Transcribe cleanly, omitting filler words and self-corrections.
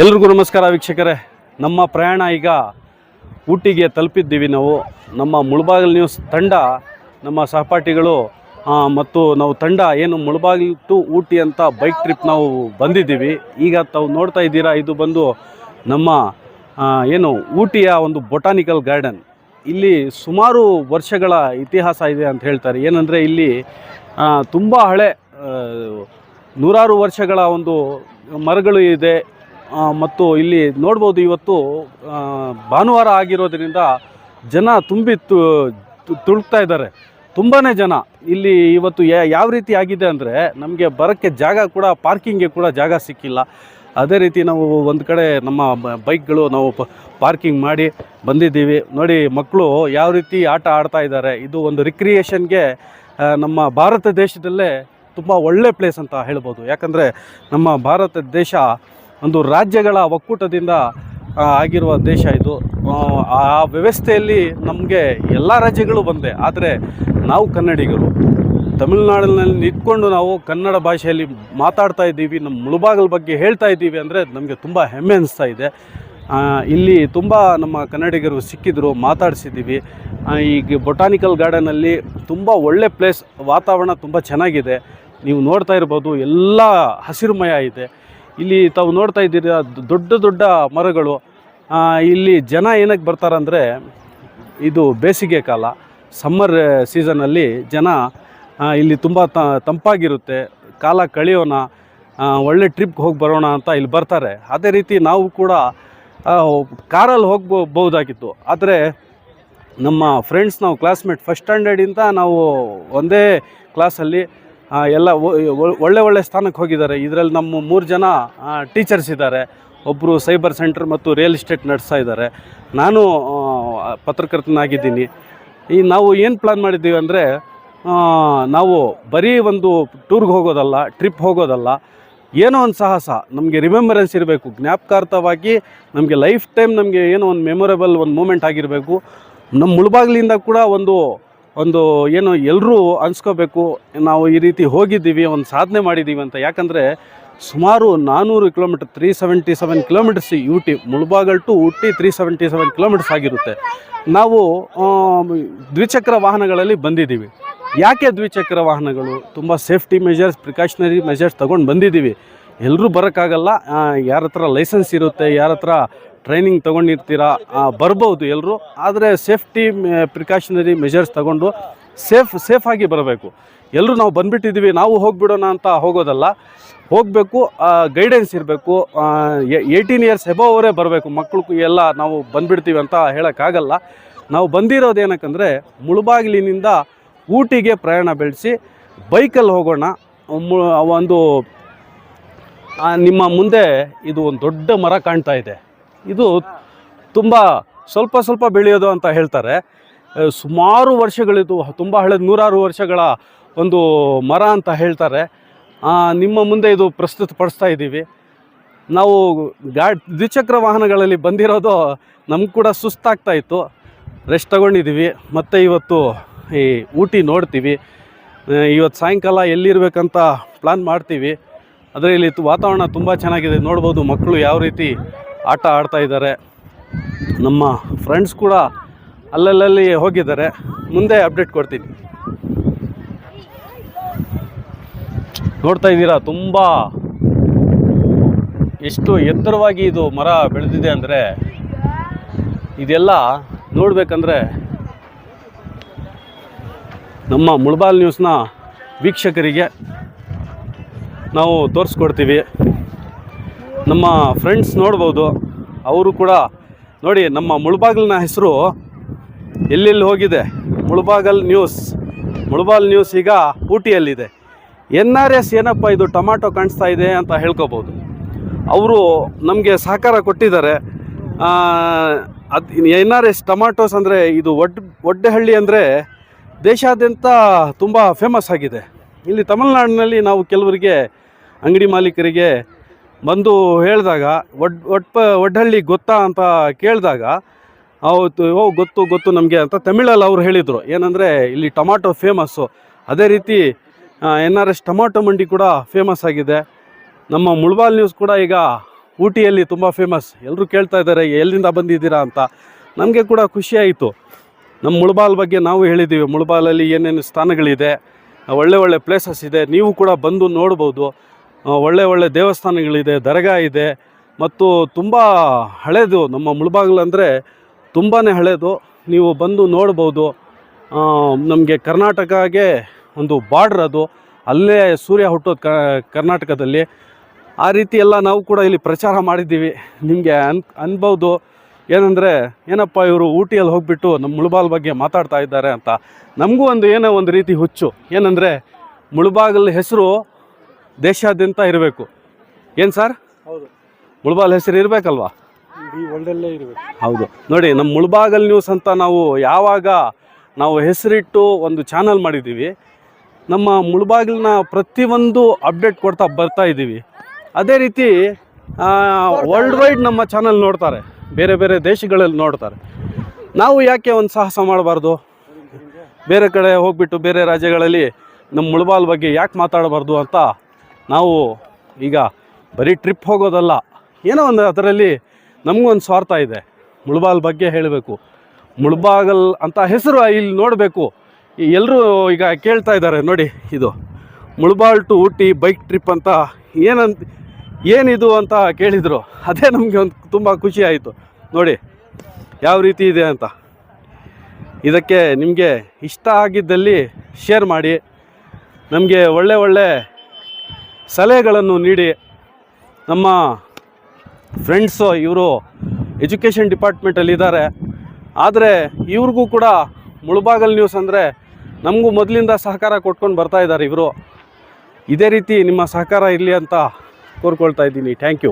ಎಲ್ರಿಗೂ ನಮಸ್ಕಾರ ವೀಕ್ಷಕರೇ. ನಮ್ಮ ಪ್ರಯಾಣ ಈಗ ಊಟಿಗೆ ತಲುಪಿದ್ದೀವಿ. ನಾವು ನಮ್ಮ ಮುಳಬಾಗಿಲು ನ್ಯೂಸ್ ತಂಡ, ನಮ್ಮ ಸಹಪಾಠಿಗಳು ಮತ್ತು ನಾವು ತಂಡ ಏನು ಮುಳಬಾಗಿಲು ಟು ಊಟಿ ಅಂತ ಬೈಕ್ ಟ್ರಿಪ್ ನಾವು ಬಂದಿದ್ದೀವಿ. ಈಗ ತಾವು ನೋಡ್ತಾ ಇದ್ದೀರಾ, ಇದು ಬಂದು ನಮ್ಮ ಏನು ಊಟಿಯ ಒಂದು ಬೊಟಾನಿಕಲ್ ಗಾರ್ಡನ್. ಇಲ್ಲಿ ಸುಮಾರು ವರ್ಷಗಳ ಇತಿಹಾಸ ಇದೆ ಅಂತ ಹೇಳ್ತಾರೆ. ಏನಂದರೆ ಇಲ್ಲಿ ತುಂಬ ಹಳೆ ನೂರಾರು ವರ್ಷಗಳ ಒಂದು ಮರಗಳು ಇದೆ. ಮತ್ತು ಇಲ್ಲಿ ನೋಡ್ಬೋದು, ಇವತ್ತು ಭಾನುವಾರ ಆಗಿರೋದ್ರಿಂದ ಜನ ತುಂಬಿ ತುಳುಕ್ತಾ ಇದ್ದಾರೆ. ತುಂಬಾ ಜನ ಇಲ್ಲಿ ಇವತ್ತು ಯಾವ ರೀತಿ ಆಗಿದೆ ಅಂದರೆ, ನಮಗೆ ಬರೋಕ್ಕೆ ಜಾಗ ಕೂಡ, ಪಾರ್ಕಿಂಗ್ಗೆ ಕೂಡ ಜಾಗ ಸಿಕ್ಕಿಲ್ಲ. ಅದೇ ರೀತಿ ನಾವು ಒಂದು ಕಡೆ ನಮ್ಮ ಬೈಕ್ಗಳು ನಾವು ಪಾರ್ಕಿಂಗ್ ಮಾಡಿ ಬಂದಿದ್ದೀವಿ. ನೋಡಿ, ಮಕ್ಕಳು ಯಾವ ರೀತಿ ಆಟ ಆಡ್ತಾ ಇದ್ದಾರೆ. ಇದು ಒಂದು ರಿಕ್ರಿಯೇಷನ್ಗೆ ನಮ್ಮ ಭಾರತ ದೇಶದಲ್ಲೇ ತುಂಬ ಒಳ್ಳೆ ಪ್ಲೇಸ್ ಅಂತ ಹೇಳ್ಬೋದು. ಯಾಕಂದರೆ ನಮ್ಮ ಭಾರತ ದೇಶ ಒಂದು ರಾಜ್ಯಗಳ ಒಕ್ಕೂಟದಿಂದ ಆಗಿರುವ ದೇಶ ಇದು. ಆ ವ್ಯವಸ್ಥೆಯಲ್ಲಿ ನಮಗೆ ಎಲ್ಲ ರಾಜ್ಯಗಳು ಬಂದೆ. ಆದರೆ ನಾವು ಕನ್ನಡಿಗರು ತಮಿಳುನಾಡಿನಲ್ಲಿ ನಿಂತ್ಕೊಂಡು ನಾವು ಕನ್ನಡ ಭಾಷೆಯಲ್ಲಿ ಮಾತಾಡ್ತಾ ಇದ್ದೀವಿ, ನಮ್ಮ ಮುಳಬಾಗಿಲು ಬಗ್ಗೆ ಹೇಳ್ತಾ ಇದ್ದೀವಿ ಅಂದರೆ ನಮಗೆ ತುಂಬ ಹೆಮ್ಮೆ ಅನಿಸ್ತಾ ಇದೆ. ಇಲ್ಲಿ ತುಂಬ ನಮ್ಮ ಕನ್ನಡಿಗರು ಸಿಕ್ಕಿದ್ರು, ಮಾತಾಡಿಸಿದ್ದೀವಿ. ಈಗ ಬೊಟಾನಿಕಲ್ ಗಾರ್ಡನಲ್ಲಿ ತುಂಬ ಒಳ್ಳೆ ಪ್ಲೇಸ್, ವಾತಾವರಣ ತುಂಬ ಚೆನ್ನಾಗಿದೆ. ನೀವು ನೋಡ್ತಾ ಇರ್ಬೋದು, ಎಲ್ಲ ಹಸಿರುಮಯ ಇದೆ. ಇಲ್ಲಿ ತಾವು ನೋಡ್ತಾ ಇದ್ದೀರಾ, ದೊಡ್ಡ ದೊಡ್ಡ ಮರಗಳು. ಇಲ್ಲಿ ಜನ ಏನಕ್ಕೆ ಬರ್ತಾರಂದರೆ, ಇದು ಬೇಸಿಗೆ ಕಾಲ, ಸಮ್ಮರ್ ಸೀಸನಲ್ಲಿ ಜನ ಇಲ್ಲಿ ತುಂಬ ತಂಪಾಗಿರುತ್ತೆ, ಕಾಲ ಕಳೆಯೋಣ, ಒಳ್ಳೆ ಟ್ರಿಪ್ಗೆ ಹೋಗಿ ಬರೋಣ ಅಂತ ಇಲ್ಲಿ ಬರ್ತಾರೆ. ಅದೇ ರೀತಿ ನಾವು ಕೂಡ ಕಾರಲ್ಲಿ ಹೋಗ್ಬೋದಾಗಿತ್ತು. ಆದರೆ ನಮ್ಮ ಫ್ರೆಂಡ್ಸ್, ನಾವು ಕ್ಲಾಸ್ಮೇಟ್, ಫಸ್ಟ್ ಸ್ಟ್ಯಾಂಡರ್ಡಿಂದ ನಾವು ಒಂದೇ ಕ್ಲಾಸಲ್ಲಿ ಎಲ್ಲ ಒಳ್ಳೆ ಸ್ಥಾನಕ್ಕೆ ಹೋಗಿದ್ದಾರೆ. ಇದರಲ್ಲಿ ನಮ್ಮ 3 ಜನ ಟೀಚರ್ಸ್ ಇದ್ದಾರೆ. ಒಬ್ಬರು ಸೈಬರ್ ಸೆಂಟರ್ ಮತ್ತು ರಿಯಲ್ ಎಸ್ಟೇಟ್ ನಡೆಸ್ತಾ ಇದ್ದಾರೆ. ನಾನು ಪತ್ರಕರ್ತನಾಗಿದ್ದೀನಿ. ನಾವು ಏನು ಪ್ಲ್ಯಾನ್ ಮಾಡಿದ್ದೀವಿ ಅಂದರೆ, ನಾವು ಬರೀ ಒಂದು ಟೂರ್ಗೆ ಹೋಗೋದಲ್ಲ, ಟ್ರಿಪ್ ಹೋಗೋದಲ್ಲ, ಏನೋ ಒಂದು ಸಾಹಸ, ನಮಗೆ ರಿಮೆಂಬರೆನ್ಸ್ ಇರಬೇಕು, ಜ್ಞಾಪಕಾರ್ಥವಾಗಿ ನಮಗೆ ಲೈಫ್ ಟೈಮ್ ನಮಗೆ ಏನೋ ಒಂದು ಮೆಮೊರೇಬಲ್ ಒಂದು ಮೂಮೆಂಟ್ ಆಗಿರಬೇಕು. ನಮ್ಮ ಮುಳಬಾಗಿಲಿಂದ ಕೂಡ ಒಂದು ಏನು ಎಲ್ಲರೂ ಅನ್ಸ್ಕೋಬೇಕು, ನಾವು ಈ ರೀತಿ ಹೋಗಿದ್ದೀವಿ, ಒಂದು ಸಾಧನೆ ಮಾಡಿದ್ದೀವಿ ಅಂತ. ಯಾಕಂದರೆ ಸುಮಾರು 400 kilometre, 377 kilometres Ooty, Mulbagal to Ooty 377 kilometres ಆಗಿರುತ್ತೆ. ನಾವು ದ್ವಿಚಕ್ರ ವಾಹನಗಳಲ್ಲಿ ಬಂದಿದ್ದೀವಿ. ಯಾಕೆ ದ್ವಿಚಕ್ರ ವಾಹನಗಳು? ತುಂಬ ಸೇಫ್ಟಿ ಮೆಜರ್ಸ್, ಪ್ರಿಕಾಷನರಿ ಮೆಜರ್ಸ್ ತೊಗೊಂಡು ಬಂದಿದ್ದೀವಿ. ಎಲ್ಲರೂ ಬರೋಕ್ಕಾಗಲ್ಲ. ಯಾರ ಹತ್ರ ಲೈಸೆನ್ಸ್ ಇರುತ್ತೆ, ಯಾರ ಹತ್ರ ಟ್ರೈನಿಂಗ್ ತೊಗೊಂಡಿರ್ತೀರ, ಬರ್ಬೋದು ಎಲ್ಲರೂ. ಆದರೆ ಸೇಫ್ಟಿ ಪ್ರಿಕಾಷನರಿ ಮೆಜರ್ಸ್ ತಗೊಂಡು ಸೇಫಾಗಿ ಬರಬೇಕು. ಎಲ್ಲರೂ ನಾವು ಬಂದುಬಿಟ್ಟಿದ್ದೀವಿ, ನಾವು ಹೋಗಿಬಿಡೋಣ ಅಂತ ಹೋಗೋದಲ್ಲ, ಹೋಗಬೇಕು, ಗೈಡೆನ್ಸ್ ಇರಬೇಕು. 18 ಇಯರ್ಸ್ ಎಬೋವ್ ಅವರೇ ಬರಬೇಕು. ಮಕ್ಕಳು ಎಲ್ಲ ನಾವು ಬಂದುಬಿಡ್ತೀವಿ ಅಂತ ಹೇಳೋಕ್ಕಾಗಲ್ಲ. ನಾವು ಬಂದಿರೋದು ಏನಕ್ಕಂದರೆ, ಮುಳಬಾಗಿಲಿನಿಂದ ಊಟಿಗೆ ಪ್ರಯಾಣ ಬೆಳೆಸಿ ಬೈಕಲ್ಲಿ ಹೋಗೋಣ. ಒಂದು ನಿಮ್ಮ ಮುಂದೆ ಇದು ಒಂದು ದೊಡ್ಡ ಮರ ಕಾಣ್ತಾ ಇದೆ. ಇದು ತುಂಬ ಸ್ವಲ್ಪ ಬೆಳೆಯೋದು ಅಂತ ಹೇಳ್ತಾರೆ. ಸುಮಾರು ವರ್ಷಗಳಿದು, ತುಂಬ ಹಳೆದ, ನೂರಾರು ವರ್ಷಗಳ ಒಂದು ಮರ ಅಂತ ಹೇಳ್ತಾರೆ. ನಿಮ್ಮ ಮುಂದೆ ಇದು ಪ್ರಸ್ತುತಪಡಿಸ್ತಾ ಇದ್ದೀವಿ. ನಾವು ದ್ವಿಚಕ್ರ ವಾಹನಗಳಲ್ಲಿ ಬಂದಿರೋದು ನಮ್ಗೆ ಕೂಡ ಸುಸ್ತಾಗ್ತಾ ಇತ್ತು, ರೆಸ್ಟ್ ತಗೊಂಡಿದ್ದೀವಿ. ಮತ್ತು ಇವತ್ತು ಈ ಊಟಿ ನೋಡ್ತೀವಿ. ಇವತ್ತು ಸಾಯಂಕಾಲ ಎಲ್ಲಿರಬೇಕಂತ ಪ್ಲ್ಯಾನ್ ಮಾಡ್ತೀವಿ. ಆದರೆ ಇಲ್ಲಿ ವಾತಾವರಣ ತುಂಬ ಚೆನ್ನಾಗಿದೆ. ನೋಡ್ಬೋದು ಮಕ್ಕಳು ಯಾವ ರೀತಿ ಆಟ ಆಡ್ತಾ ಇದ್ದಾರೆ. ನಮ್ಮ ಫ್ರೆಂಡ್ಸ್ ಕೂಡ ಅಲ್ಲಲ್ಲಿ ಹೋಗಿದ್ದಾರೆ. ಮುಂದೆ ಅಪ್ಡೇಟ್ ಕೊಡ್ತೀನಿ. ನೋಡ್ತಾ ಇದ್ದೀರಾ, ತುಂಬ ಎಷ್ಟು ಎತ್ತರವಾಗಿ ಇದು ಮರ ಬೆಳೆದಿದೆ ಅಂದರೆ, ಇದೆಲ್ಲ ನೋಡಬೇಕಂದ್ರೆ ನಮ್ಮ ಮುಳಬಾಗಿಲು ನ್ಯೂಸ್ನ ವೀಕ್ಷಕರಿಗೆ ನಾವು ತೋರಿಸ್ಕೊಡ್ತೀವಿ. ನಮ್ಮ ಫ್ರೆಂಡ್ಸ್ ನೋಡ್ಬೋದು, ಅವರು ಕೂಡ ನೋಡಿ. ನಮ್ಮ ಮುಳಬಾಗಿಲಿನ ಹೆಸರು ಎಲ್ಲೆಲ್ಲಿ ಹೋಗಿದೆ, ಮುಳಬಾಗಿಲು ನ್ಯೂಸ್ ಈಗ ಊಟಿಯಲ್ಲಿದೆ. NRS ಏನಪ್ಪ ಇದು ಟೊಮಾಟೊ ಕಾಣಿಸ್ತಾ ಇದೆ ಅಂತ ಹೇಳ್ಕೊಬೋದು. ಅವರು ನಮಗೆ ಸಹಕಾರ ಕೊಟ್ಟಿದ್ದಾರೆ. NRS ಟೊಮಾಟೋಸ್ ಅಂದರೆ, ಇದು ಒಡ್ಡೆಹಳ್ಳಿ ಅಂದರೆ ದೇಶಾದ್ಯಂತ ತುಂಬ ಫೇಮಸ್ ಆಗಿದೆ. ಇಲ್ಲಿ ತಮಿಳುನಾಡಿನಲ್ಲಿ ನಾವು ಕೆಲವರಿಗೆ, ಅಂಗಡಿ ಮಾಲೀಕರಿಗೆ ಬಂದು ಹೇಳಿದಾಗ, ಒಡ್ಡಹಳ್ಳಿ ಗೊತ್ತಾ ಅಂತ ಕೇಳಿದಾಗ, ಗೊತ್ತು ನಮಗೆ ಅಂತ ತಮಿಳಲ್ಲಿ ಅವ್ರು ಹೇಳಿದರು. ಏನಂದರೆ ಇಲ್ಲಿ ಟೊಮಾಟೊ ಫೇಮಸ್ಸು. ಅದೇ ರೀತಿ NRS ಟೊಮಾಟೊ ಮಂಡಿ ಕೂಡ ಫೇಮಸ್ ಆಗಿದೆ. ನಮ್ಮ ಮುಳಬಾಗಿಲು ನ್ಯೂಸ್ ಕೂಡ ಈಗ ಊಟಿಯಲ್ಲಿ ತುಂಬ ಫೇಮಸ್. ಎಲ್ಲರೂ ಕೇಳ್ತಾ ಇದ್ದಾರೆ ಎಲ್ಲಿಂದ ಬಂದಿದ್ದೀರಾ ಅಂತ. ನಮಗೆ ಕೂಡ ಖುಷಿಯಾಯಿತು. ನಮ್ಮ ಮುಳಬಾಲ್ ಬಗ್ಗೆ ನಾವು ಹೇಳಿದ್ದೀವಿ. ಮುಳಬಾಲಲ್ಲಿ ಏನೇನು ಸ್ಥಾನಗಳಿದೆ, ಒಳ್ಳೆ ಪ್ಲೇಸಸ್ ಇದೆ, ನೀವು ಕೂಡ ಬಂದು ನೋಡ್ಬೋದು. ಒಳ್ಳೆ ದೇವಸ್ಥಾನಗಳಿದೆ, ದರ್ಗಾ ಇದೆ, ಮತ್ತು ತುಂಬ ಹಳೇದು ನಮ್ಮ ಮುಳಬಾಗಿಲು ಅಂದರೆ ತುಂಬಾ ಹಳೇದು. ನೀವು ಬಂದು ನೋಡ್ಬೋದು. ನಮಗೆ ಕರ್ನಾಟಕಗೆ ಒಂದು ಬಾರ್ಡ್ರ್ ಅದು, ಅಲ್ಲೇ ಸೂರ್ಯ ಹುಟ್ಟೋದು ಕರ್ನಾಟಕದಲ್ಲಿ. ಆ ರೀತಿ ಎಲ್ಲ ನಾವು ಕೂಡ ಇಲ್ಲಿ ಪ್ರಚಾರ ಮಾಡಿದ್ದೀವಿ. ನಿಮಗೆ ಅನ್ಬೋದು ಏನಂದರೆ ಏನಪ್ಪ ಇವರು ಊಟಿಯಲ್ಲಿ ಹೋಗಿಬಿಟ್ಟು ನಮ್ಮ ಮುಳಬಾಲ್ ಬಗ್ಗೆ ಮಾತಾಡ್ತಾ ಇದ್ದಾರೆ ಅಂತ. ನಮಗೂ ಏನೋ ಒಂದು ರೀತಿ ಹುಚ್ಚು. ಏನಂದರೆ ಮುಳಬಾಗಿಲು ಹೆಸರು ದೇಶಾದ್ಯಂತ ಇರಬೇಕು. ಏನು ಸರ್? ಹೌದು, ಮುಳಬಾಲ್ ಹೆಸರು ಇರಬೇಕಲ್ವಾ? ಇಡೀ ವರ್ಲ್ಡಲ್ಲೇ ಇರಬೇಕು. ಹೌದು. ನೋಡಿ, ನಮ್ಮ ಮುಳಬಾಗಲ್ ನ್ಯೂಸ್ ಅಂತ ನಾವು ಹೆಸರಿಟ್ಟು ಒಂದು ಚಾನಲ್ ಮಾಡಿದ್ದೀವಿ. ನಮ್ಮ ಮುಳಬಾಗಿಲಿನ ಪ್ರತಿಯೊಂದು ಅಪ್ಡೇಟ್ ಕೊಡ್ತಾ ಬರ್ತಾ ಇದ್ದೀವಿ. ಅದೇ ರೀತಿ ವರ್ಲ್ಡ್ ವೈಡ್ ನಮ್ಮ ಚಾನಲ್ ನೋಡ್ತಾರೆ, ಬೇರೆ ದೇಶಗಳಲ್ಲಿ ನೋಡ್ತಾರೆ. ನಾವು ಯಾಕೆ ಒಂದು ಸಾಹಸ ಮಾಡಬಾರ್ದು? ಬೇರೆ ಕಡೆ ಹೋಗ್ಬಿಟ್ಟು ಬೇರೆ ರಾಜ್ಯಗಳಲ್ಲಿ ನಮ್ಮ ಮುಳಬಾಲ್ ಬಗ್ಗೆ ಯಾಕೆ ಮಾತಾಡಬಾರ್ದು ಅಂತ ನಾವು ಈಗ ಬರೀ ಟ್ರಿಪ್ ಹೋಗೋದಲ್ಲ, ಏನೋ ಒಂದು ಅದರಲ್ಲಿ ನಮಗೊಂದು ಸ್ವಾರ್ಥ ಇದೆ. ಮುಳಬಾಲ್ ಬಗ್ಗೆ ಹೇಳಬೇಕು, ಮುಳಬಾಗಲ್ ಅಂತ ಹೆಸರು ಇಲ್ಲಿ ನೋಡಬೇಕು. ಎಲ್ಲರೂ ಈಗ ಕೇಳ್ತಾ ಇದ್ದಾರೆ ನೋಡಿ, ಇದು Mulbagal to Ooty bike trip ಅಂತ ಏನಿದು ಅಂತ ಕೇಳಿದರು. ಅದೇ ನಮಗೆ ಒಂದು ತುಂಬ ಖುಷಿ ಆಯಿತು. ನೋಡಿ ಯಾವ ರೀತಿ ಇದೆ ಅಂತ. ಇದಕ್ಕೆ ನಿಮಗೆ ಇಷ್ಟ ಆಗಿದ್ದಲ್ಲಿ ಶೇರ್ ಮಾಡಿ, ನಮಗೆ ಒಳ್ಳೆ ಸಲಹೆಗಳನ್ನು ನೀಡಿ. ನಮ್ಮ ಫ್ರೆಂಡ್ಸು ಇವರು ಎಜುಕೇಷನ್ ಡಿಪಾರ್ಟ್ಮೆಂಟಲ್ಲಿದ್ದಾರೆ, ಆದರೆ ಇವ್ರಿಗೂ ಕೂಡ ಮುಳಬಾಗಲ್ ನ್ಯೂಸ್ ಅಂದರೆ ನಮಗೂ ಮೊದಲಿಂದ ಸಹಕಾರ ಕೊಟ್ಕೊಂಡು ಬರ್ತಾ ಇದ್ದಾರೆ ಇವರು. ಇದೇ ರೀತಿ ನಿಮ್ಮ ಸಹಕಾರ ಇರಲಿ ಅಂತ ಕೋರ್ಕೊಳ್ತಾ ಇದ್ದೀನಿ. Thank you.